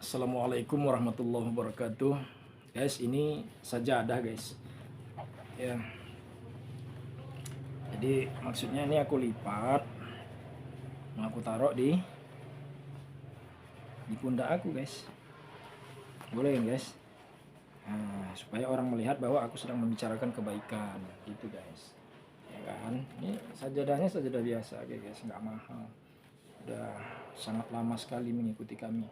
Assalamualaikum warahmatullahi wabarakatuh. Guys, ini sajadah guys. Ya, jadi maksudnya ini aku lipat, aku taruh di pundak aku guys. Boleh kan guys? Nah, supaya orang melihat bahwa aku sedang membicarakan kebaikan, gitu guys. Ya kan? Ini sajadahnya sajadah biasa guys, nggak mahal. Udah sangat lama sekali mengikuti kami.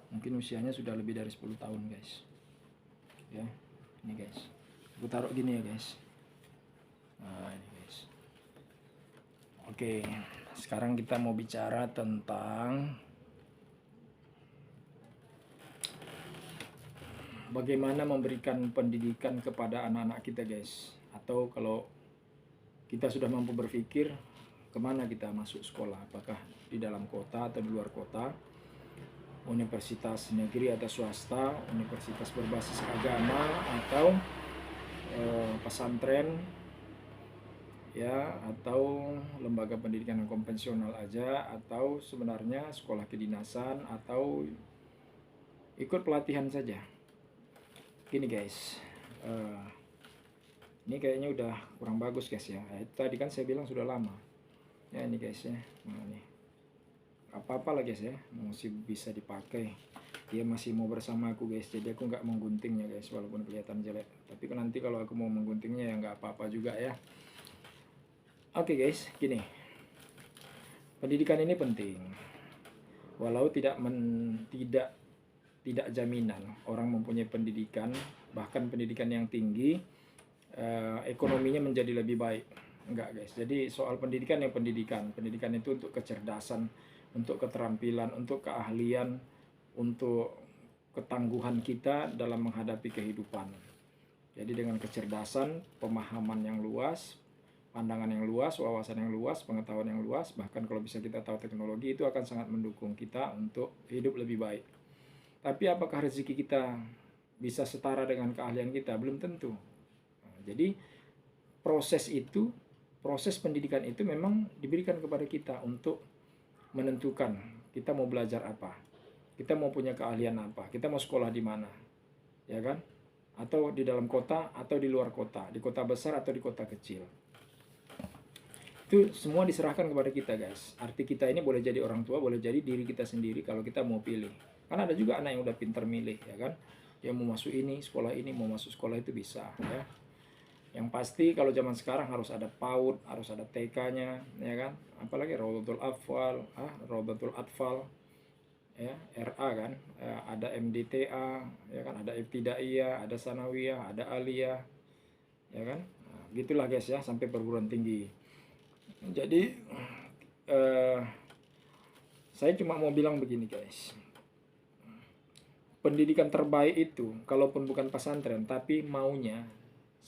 Mungkin usianya sudah lebih dari 10 tahun guys. Ya, ini guys. Aku taruh gini ya guys. Nah, ini guys. Oke, sekarang kita mau bicara tentang bagaimana memberikan pendidikan kepada anak-anak kita guys. Atau kalau kita sudah mampu berpikir kemana kita masuk sekolah, apakah di dalam kota atau di luar kota, universitas negeri atau swasta, universitas berbasis agama atau pesantren ya, atau lembaga pendidikan yang konvensional aja, atau sebenarnya sekolah kedinasan, atau ikut pelatihan saja. Gini guys, ini kayaknya udah kurang bagus guys ya. Tadi kan saya bilang sudah lama ya, ini guys ya. Nah, ini apa-apa lah guys ya, masih bisa dipakai. Dia masih mau bersama aku guys, jadi aku nggak mengguntingnya guys, walaupun kelihatan jelek. Tapi nanti kalau aku mau mengguntingnya ya nggak apa-apa juga ya. Oke guys, gini, pendidikan ini penting. Walau tidak jaminan orang mempunyai pendidikan, bahkan pendidikan yang tinggi, ekonominya menjadi lebih baik. Enggak guys. Jadi soal pendidikan yang pendidikan itu untuk kecerdasan, untuk keterampilan, untuk keahlian, untuk ketangguhan kita dalam menghadapi kehidupan. Jadi dengan kecerdasan, pemahaman yang luas, pandangan yang luas, wawasan yang luas, pengetahuan yang luas, bahkan kalau bisa kita tahu teknologi, itu akan sangat mendukung kita untuk hidup lebih baik. Tapi apakah rezeki kita bisa setara dengan keahlian kita? Belum tentu. Nah, jadi proses pendidikan itu memang diberikan kepada kita untuk menentukan kita mau belajar apa, kita mau punya keahlian apa, kita mau sekolah di mana, ya kan? Atau di dalam kota atau di luar kota, di kota besar atau di kota kecil. Itu semua diserahkan kepada kita guys. Arti kita ini boleh jadi orang tua, boleh jadi diri kita sendiri kalau kita mau pilih. Karena ada juga anak yang udah pintar milih ya kan, yang mau masuk ini sekolah ini, mau masuk sekolah itu bisa ya. Yang pasti kalau zaman sekarang harus ada PAUD, harus ada TK-nya ya kan, apalagi Rodatul Atfal ya, RA kan, ada MDTA ya kan, ada Ibtidaiyah, ada Sanawiyah, ada Aliyah ya kan. Nah, gitulah guys ya, sampai perguruan tinggi. Jadi saya cuma mau bilang begini guys, pendidikan terbaik itu kalaupun bukan pesantren tapi maunya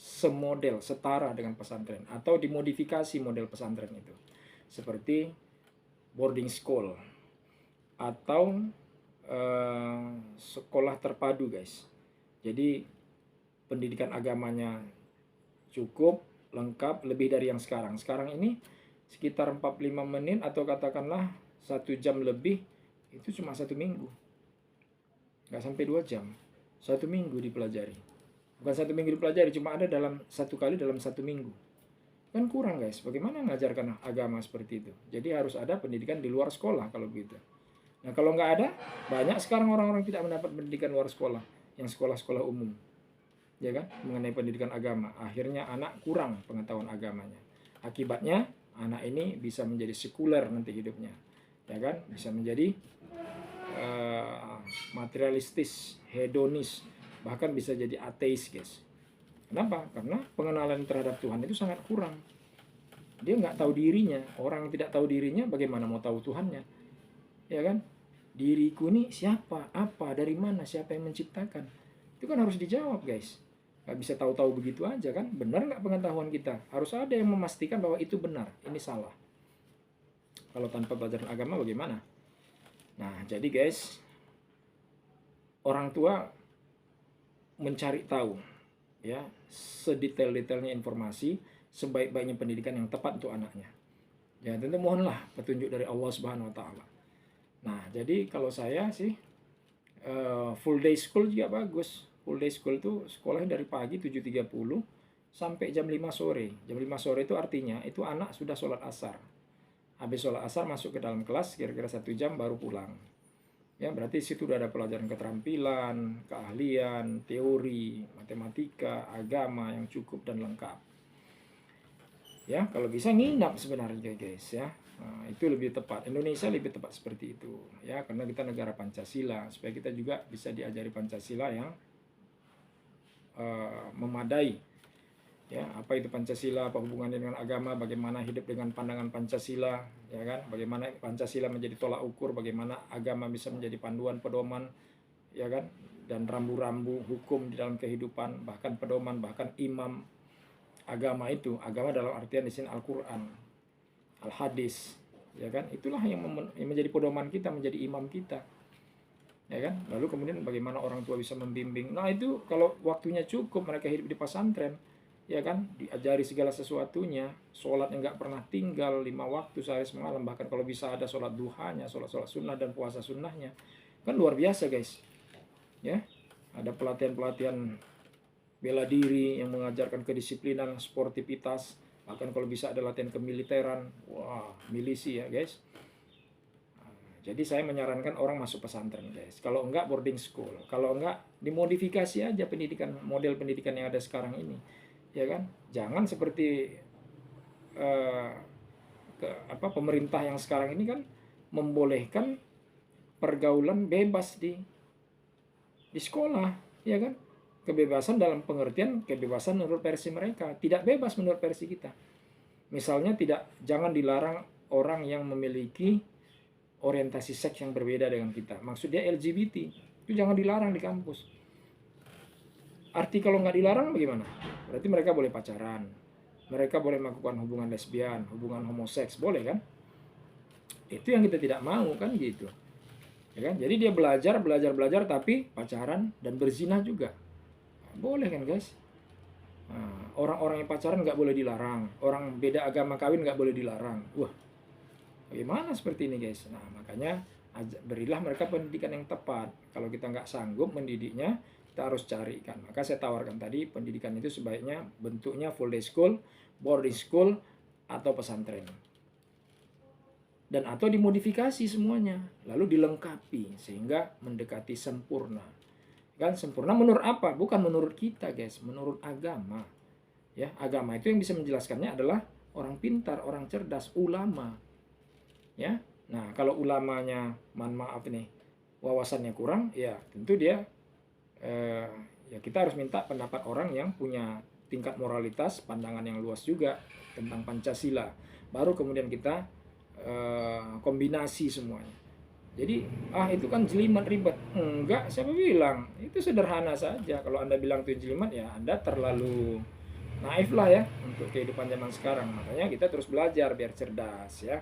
semodel, setara dengan pesantren atau dimodifikasi model pesantren itu, seperti boarding school atau sekolah terpadu guys. Jadi pendidikan agamanya cukup lengkap, lebih dari yang sekarang. Sekarang ini sekitar 45 menit atau katakanlah 1 jam lebih, itu cuma 1 minggu, nggak sampai 2 jam, 1 minggu dipelajari. Bukan 1 minggu dipelajari, cuma ada dalam 1 kali dalam 1 minggu. Kan kurang guys, bagaimana mengajarkan agama seperti itu? Jadi harus ada pendidikan di luar sekolah kalau begitu. Nah kalau nggak ada, banyak sekarang orang-orang tidak mendapat pendidikan luar sekolah, yang sekolah-sekolah umum ya kan, mengenai pendidikan agama. Akhirnya anak kurang pengetahuan agamanya. Akibatnya anak ini bisa menjadi sekuler nanti hidupnya, ya kan, bisa menjadi materialistis, hedonis, bahkan bisa jadi ateis guys. Kenapa? Karena pengenalan terhadap Tuhan itu sangat kurang. Dia nggak tahu dirinya. Orang yang tidak tahu dirinya bagaimana mau tahu Tuhannya, ya kan? Diriku ini siapa, apa, dari mana, siapa yang menciptakan, itu kan harus dijawab guys. Nggak bisa tahu-tahu begitu aja kan. Benar nggak pengetahuan kita? Harus ada yang memastikan bahwa itu benar, ini salah. Kalau tanpa pelajaran agama bagaimana? Nah jadi guys, orang tua mencari tahu ya sedetail-detailnya informasi, sebaik-baiknya pendidikan yang tepat untuk anaknya. Ya tentu mohonlah petunjuk dari Allah Subhanahu Wa Taala. Nah jadi kalau saya sih Full day school juga bagus. Full day school itu sekolahnya dari pagi 7.30 sampai jam 5 sore. Jam 5 sore itu artinya itu anak sudah sholat asar. Habis sholat asar masuk ke dalam kelas kira-kira 1 jam baru pulang. Ya, berarti situ udah ada pelajaran keterampilan, keahlian, teori, matematika, agama yang cukup dan lengkap. Ya, kalau bisa nginap sebenarnya guys ya. Nah, itu lebih tepat. Indonesia lebih tepat seperti itu ya, karena kita negara Pancasila, supaya kita juga bisa diajari Pancasila yang memadai. Ya, apa itu Pancasila, apa hubungannya dengan agama, bagaimana hidup dengan pandangan Pancasila, ya kan? Bagaimana Pancasila menjadi tolak ukur, bagaimana agama bisa menjadi panduan pedoman, ya kan? Dan rambu-rambu hukum di dalam kehidupan, bahkan pedoman, bahkan imam agama itu, agama dalam artian di sini Al-Qur'an, Al-Hadis, ya kan? Itulah yang menjadi pedoman kita, menjadi imam kita. Ya kan? Lalu kemudian bagaimana orang tua bisa membimbing. Nah, itu kalau waktunya cukup mereka hidup di pesantren, ya kan, diajari segala sesuatunya, sholatnya nggak pernah tinggal 5 waktu sehari semalam, bahkan kalau bisa ada sholat duhanya, sholat sunnah dan puasa sunnahnya, kan luar biasa guys. Ya, ada pelatihan bela diri yang mengajarkan kedisiplinan, sportivitas, bahkan kalau bisa ada latihan kemiliteran, wah milisi ya guys. Jadi saya menyarankan orang masuk pesantren guys. Kalau enggak boarding school, kalau enggak dimodifikasi aja pendidikan, model pendidikan yang ada sekarang ini. Ya kan, jangan seperti pemerintah yang sekarang ini kan membolehkan pergaulan bebas di sekolah, ya kan, kebebasan dalam pengertian kebebasan menurut versi mereka, tidak bebas menurut versi kita. Misalnya jangan dilarang orang yang memiliki orientasi seks yang berbeda dengan kita, maksudnya LGBT, itu jangan dilarang di kampus. Arti kalau nggak dilarang bagaimana? Berarti mereka boleh pacaran, mereka boleh melakukan hubungan lesbian, hubungan homoseks, boleh kan? Itu yang kita tidak mau kan gitu. Ya kan? Jadi dia belajar tapi pacaran dan berzina juga. Boleh kan guys? Nah, orang-orang yang pacaran nggak boleh dilarang, orang beda agama kawin nggak boleh dilarang. Wah, bagaimana seperti ini guys? Nah, makanya berilah mereka pendidikan yang tepat. Kalau kita nggak sanggup mendidiknya, kita harus carikan. Maka saya tawarkan tadi pendidikan itu sebaiknya bentuknya full day school, boarding school, atau pesantren. Dan atau dimodifikasi semuanya, lalu dilengkapi sehingga mendekati sempurna. Kan sempurna menurut apa? Bukan menurut kita guys, menurut agama. Ya, agama itu yang bisa menjelaskannya adalah orang pintar, orang cerdas, ulama. Ya. Nah, kalau ulamanya maaf nih, wawasannya kurang, ya tentu dia ya kita harus minta pendapat orang yang punya tingkat moralitas, pandangan yang luas juga tentang Pancasila. Baru kemudian kita kombinasi semuanya. Jadi itu kan jelimet ribet. Enggak, siapa bilang? Itu sederhana saja. Kalau Anda bilang itu jelimet, ya Anda terlalu naif lah ya untuk kehidupan zaman sekarang. Makanya kita terus belajar biar cerdas ya.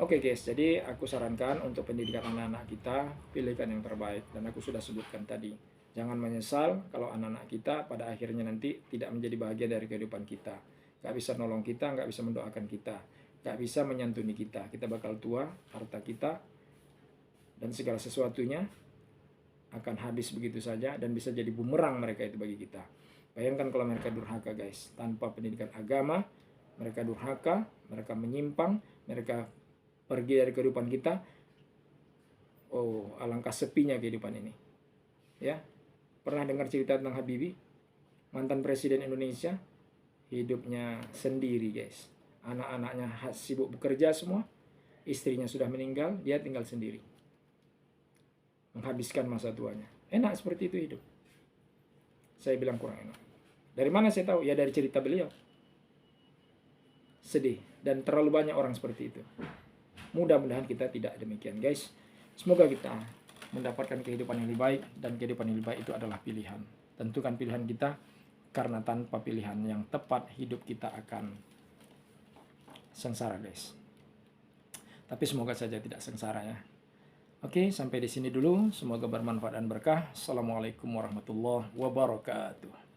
Oke guys, jadi aku sarankan untuk pendidikan anak-anak kita, pilihkan yang terbaik. Dan aku sudah sebutkan tadi, jangan menyesal kalau anak-anak kita pada akhirnya nanti tidak menjadi bahagia dari kehidupan kita. Gak bisa nolong kita, gak bisa mendoakan kita, gak bisa menyantuni kita. Kita bakal tua, harta kita dan segala sesuatunya akan habis begitu saja, dan bisa jadi bumerang mereka itu bagi kita. Bayangkan kalau mereka durhaka guys, tanpa pendidikan agama, mereka durhaka, mereka menyimpang, mereka pergi dari kehidupan kita. Oh, alangkah sepinya kehidupan ini. Ya, pernah dengar cerita tentang Habibie, mantan presiden Indonesia? Hidupnya sendiri guys, anak-anaknya sibuk bekerja semua, istrinya sudah meninggal, dia tinggal sendiri, menghabiskan masa tuanya. Enak seperti itu hidup? Saya bilang kurang enak. Dari mana saya tahu? Ya dari cerita beliau. Sedih, dan terlalu banyak orang seperti itu. Mudah-mudahan kita tidak demikian guys. Semoga kita mendapatkan kehidupan yang lebih baik, dan kehidupan yang lebih baik itu adalah pilihan. Tentukan pilihan kita, karena tanpa pilihan yang tepat hidup kita akan sengsara guys. Tapi semoga saja tidak sengsara ya. Oke, sampai di sini dulu. Semoga bermanfaat dan berkah. Assalamualaikum warahmatullahi wabarakatuh.